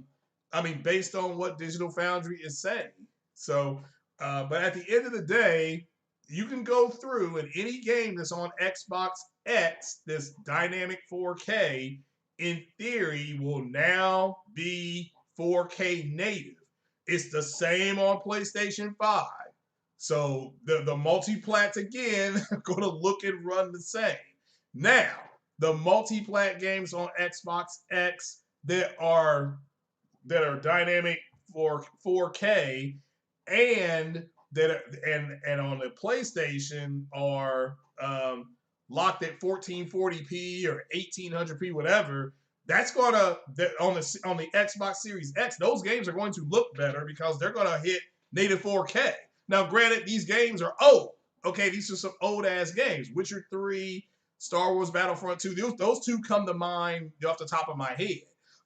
I mean, based on what Digital Foundry is saying. So, but at the end of the day, you can go through and any game that's on Xbox X, this dynamic 4K, in theory, will now be 4K native. It's the same on PlayStation 5. So the multi-plats again are going to look and run the same. Now, the multi-plat games on Xbox X that are dynamic for 4K and and on the PlayStation are locked at 1440p or 1800p, whatever. That's gonna on the Xbox Series X. Those games are going to look better because they're gonna hit native 4K. Now, granted, these games are old. Okay, these are some old ass games. Witcher 3, Star Wars Battlefront 2. Those two come to mind off the top of my head.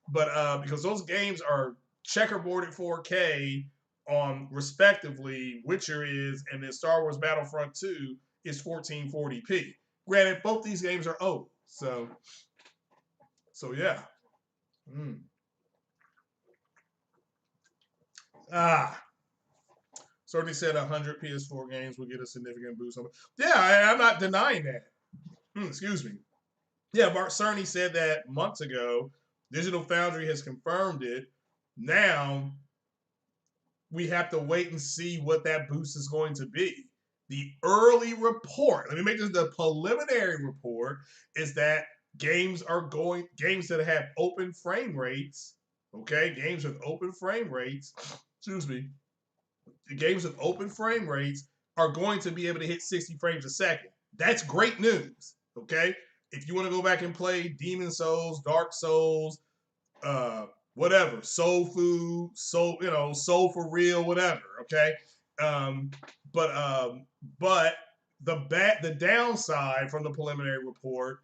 But because those games are checkerboarded 4K on respectively, Witcher is, and then Star Wars Battlefront 2 is 1440p. Granted, both these games are old, so yeah. Ah, certainly said 100 PS4 games will get a significant boost. Yeah, I'm not denying that. Excuse me. Yeah, Mark Cerny said that months ago. Digital Foundry has confirmed it. Now we have to wait and see what that boost is going to be. The early report, let me make this the preliminary report, is that games that have open frame rates, okay, games with open frame rates, excuse me, the games with open frame rates are going to be able to hit 60 frames a second. That's great news, okay? If you want to go back and play Demon Souls, Dark Souls, whatever, Soul Food, Soul for Real, whatever, okay? Um, but the downside from the preliminary report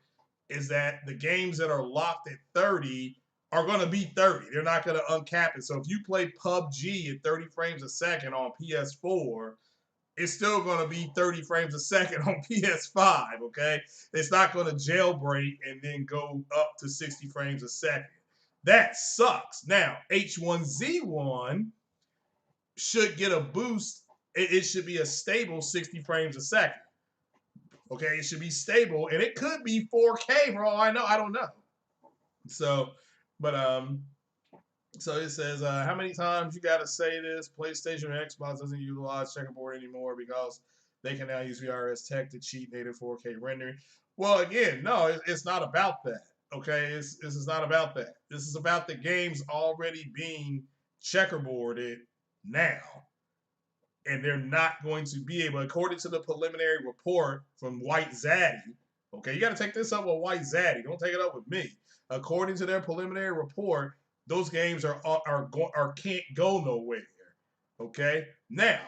is that the games that are locked at 30 are going to be 30. They're not going to uncap it. So if you play PUBG at 30 frames a second on PS4, it's still going to be 30 frames a second on PS5, okay? It's not going to jailbreak and then go up to 60 frames a second. That sucks. Now, H1Z1 should get a boost. It should be a stable 60 frames a second. Okay, it should be stable, and it could be 4K for all I know. I don't know. So, but so it says, how many times you got to say this? PlayStation or Xbox doesn't utilize checkerboard anymore because they can now use VRS tech to cheat native 4K rendering. Well, again, no, it's not about that. Okay, this is not about that. This is about the games already being checkerboarded now. And they're not going to be able, according to the preliminary report from White Zaddy. Okay, you got to take this up with White Zaddy. Don't take it up with me. According to their preliminary report, those games are can't go nowhere. Okay, now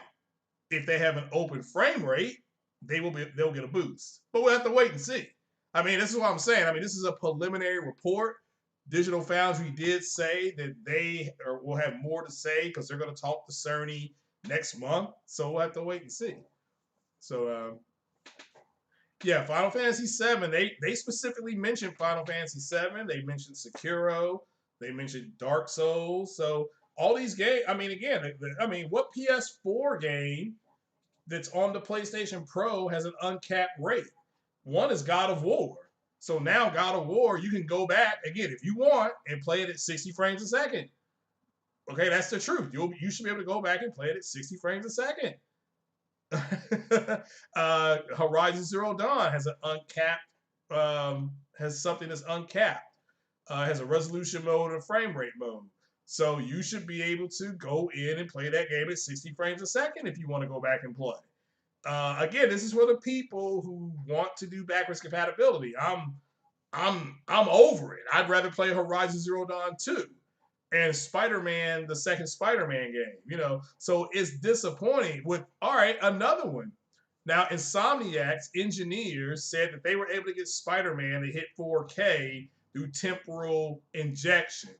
if they have an open frame rate, they'll get a boost. But we'll have to wait and see. I mean, this is what I'm saying. I mean, this is a preliminary report. Digital Foundry did say that they will have more to say because they're going to talk to Cerny next month. So we'll have to wait and see. So yeah, Final Fantasy VII. They specifically mentioned Final Fantasy VII. They mentioned Sekiro. They mentioned Dark Souls. So all these games. I mean, again, what PS4 game that's on the PlayStation Pro has an uncapped rate? One is God of War. So now God of War, you can go back again if you want and play it at 60 frames a second. Okay, that's the truth. You should be able to go back and play it at 60 frames a second. Horizon Zero Dawn has an uncapped, has something that's uncapped. Has a resolution mode and a frame rate mode. So you should be able to go in and play that game at 60 frames a second if you want to go back and play. Again, this is for the people who want to do backwards compatibility. I'm over it. I'd rather play Horizon Zero Dawn 2 and Spider-Man, the second Spider-Man game, So it's disappointing with, all right, another one. Now, Insomniac's engineers said that they were able to get Spider-Man to hit 4K through temporal injection.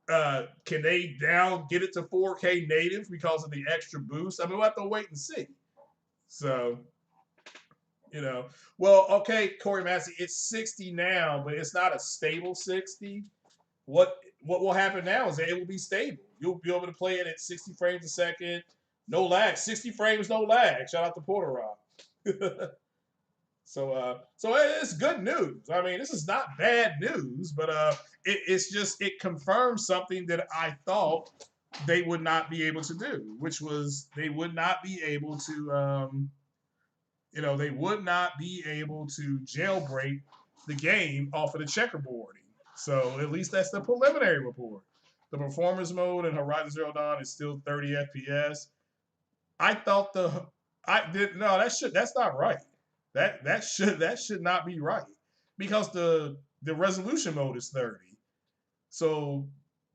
Can they now get it to 4K native because of the extra boost? I mean, we'll have to wait and see. So, well, okay, Corey Massey, it's 60 now, but it's not a stable 60. What will happen now is that it will be stable. You'll be able to play it at 60 frames a second, no lag. 60 frames, no lag. Shout out to Porter Rock. So it's good news. I mean, this is not bad news, but it confirms something that I thought they would not be able to do, which was they would not be able to, they would not be able to jailbreak the game off of the checkerboarding. So at least that's the preliminary report. The performance mode in Horizon Zero Dawn is still 30 FPS. I thought that's not right. That should not be right because the resolution mode is 30. So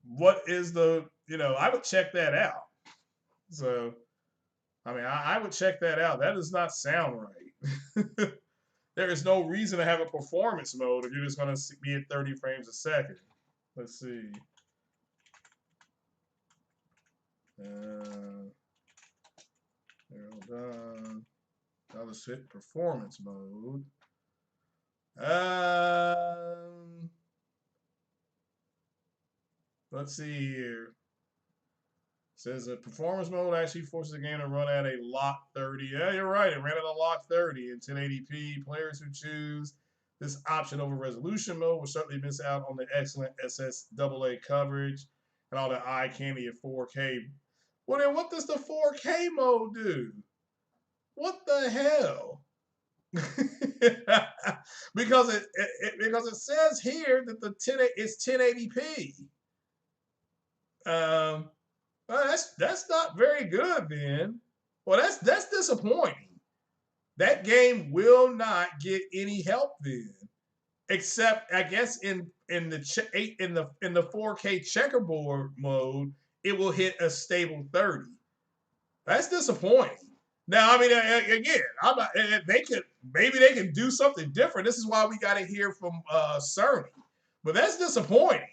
what is I would check that out. So I mean I would check that out. That does not sound right. There is no reason to have a performance mode if you're just going to be at 30 frames a second. Let's see. Zero Dawn. Now let's hit performance mode. Let's see here. It says that performance mode actually forces the game to run at a lock 30. Yeah, you're right. It ran at a lock 30 in 1080p. Players who choose this option over resolution mode will certainly miss out on the excellent SSAA coverage and all the eye candy at 4K. Well, then what does the 4K mode do? What the hell? because it says here that it's 1080p. Well, that's not very good, then. Well, that's disappointing. That game will not get any help then, except I guess in the 4K checkerboard mode, it will hit a stable 30. That's disappointing. Now, I mean, again, I'm not, maybe they can do something different. This is why we got to hear from Cerny. But that's disappointing.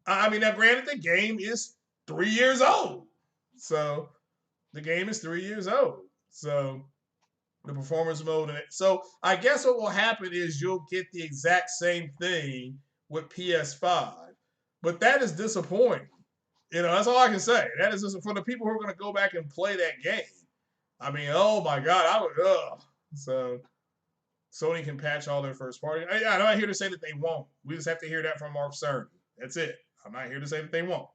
I mean, now granted, the game is 3 years old. So the game is 3 years old. So the performance mode in it. So I guess what will happen is you'll get the exact same thing with PS-5. But that is disappointing. That's all I can say. That is just for the people who are going to go back and play that game. I mean, oh my God, I would. So Sony can patch all their first party. I'm not here to say that they won't. We just have to hear that from Mark Cerny. That's it. I'm not here to say that they won't.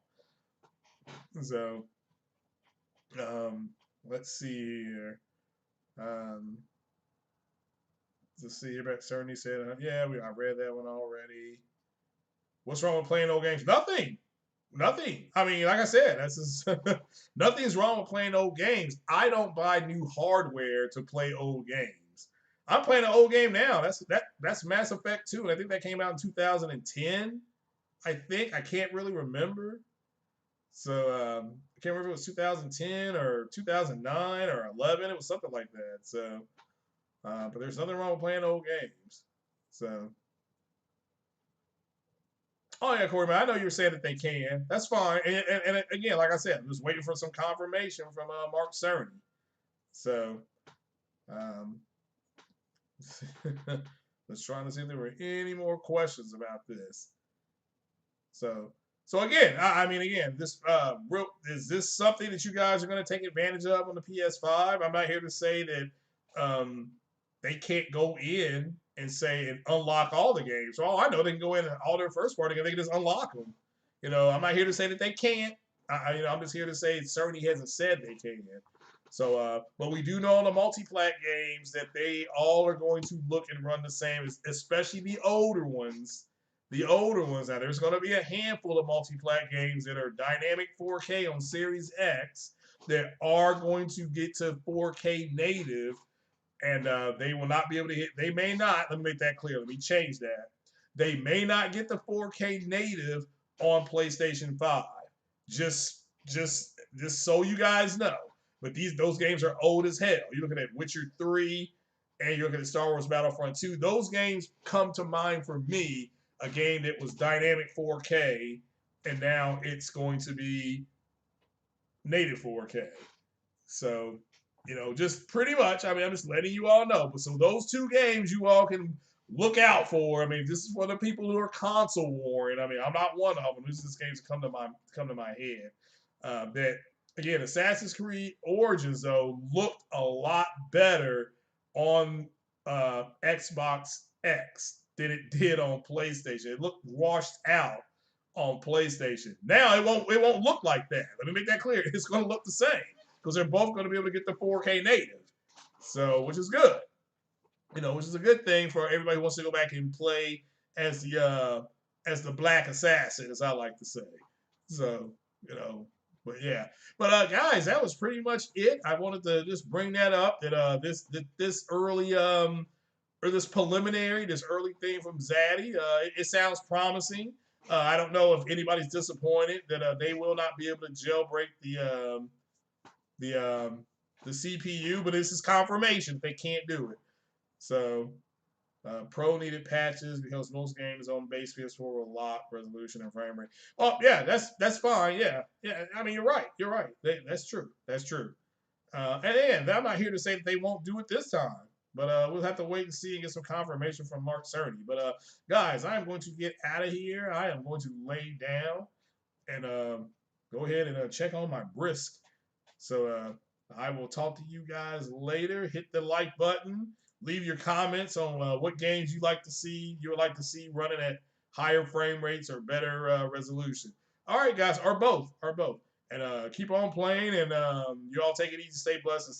So, let's see here. Let's see here. Cerny said, "Yeah, I read that one already." What's wrong with playing old games? Nothing. I mean, like I said, that's just nothing's wrong with playing old games. I don't buy new hardware to play old games. I'm playing an old game now. That's Mass Effect 2, and I think that came out in 2010. I think I can't really remember. So I can't remember if it was 2010 or 2009 or 11. It was something like that. So, but there's nothing wrong with playing old games. So. Oh yeah, Corey, man, I know you were saying that they can. That's fine. And again, like I said, I'm just waiting for some confirmation from Mark Cerny. So, let's try to see if there were any more questions about this. So again, I mean, this is this something that you guys are going to take advantage of on the PS5? I'm not here to say that they can't go in and say and unlock all the games. For all I know, they can go in and all their first party and they can just unlock them. I'm not here to say that they can't. I'm just here to say Cerny hasn't said they can. So, but we do know on the multi-plat games that they all are going to look and run the same, especially the older ones. The older ones. Now, there's going to be a handful of multi-plat games that are dynamic 4K on Series X that are going to get to 4K native, and they will not be able to hit. They may not. Let me make that clear. Let me change that. They may not get the 4K native on PlayStation 5. Just so you guys know. But those games are old as hell. You're looking at Witcher 3 and you're looking at Star Wars Battlefront 2. Those games come to mind for me. A game that was dynamic 4K, and now it's going to be native 4K. So, just pretty much, I mean, I'm just letting you all know. But so those two games you all can look out for. I mean, this is for the people who are console warring. I mean, I'm not one of them. These are games that come to my head. That again, Assassin's Creed Origins though looked a lot better on Xbox X than it did on PlayStation. It looked washed out on PlayStation. Now it won't look like that. Let me make that clear. It's going to look the same because they're both going to be able to get the 4K native. So, which is good. Which is a good thing for everybody who wants to go back and play as the Black Assassin, as I like to say. So, but yeah. But guys, that was pretty much it. I wanted to just bring that up that this early or this preliminary, this early thing from Zaddy, it sounds promising. I don't know if anybody's disappointed that they will not be able to jailbreak the CPU, but this is confirmation they can't do it. So Pro needed patches because most games on base PS4 will lock resolution and frame rate. Oh yeah, that's fine. Yeah. I mean, you're right. That's true. That's true. And I'm not here to say that they won't do it this time. But we'll have to wait and see and get some confirmation from Mark Cerny. But guys, I'm going to get out of here. I am going to lay down and go ahead and check on my brisk. So I will talk to you guys later. Hit the like button. Leave your comments on what games you would like to see running at higher frame rates or better resolution. All right, guys, or both. And keep on playing, and you all take it easy, stay blessed.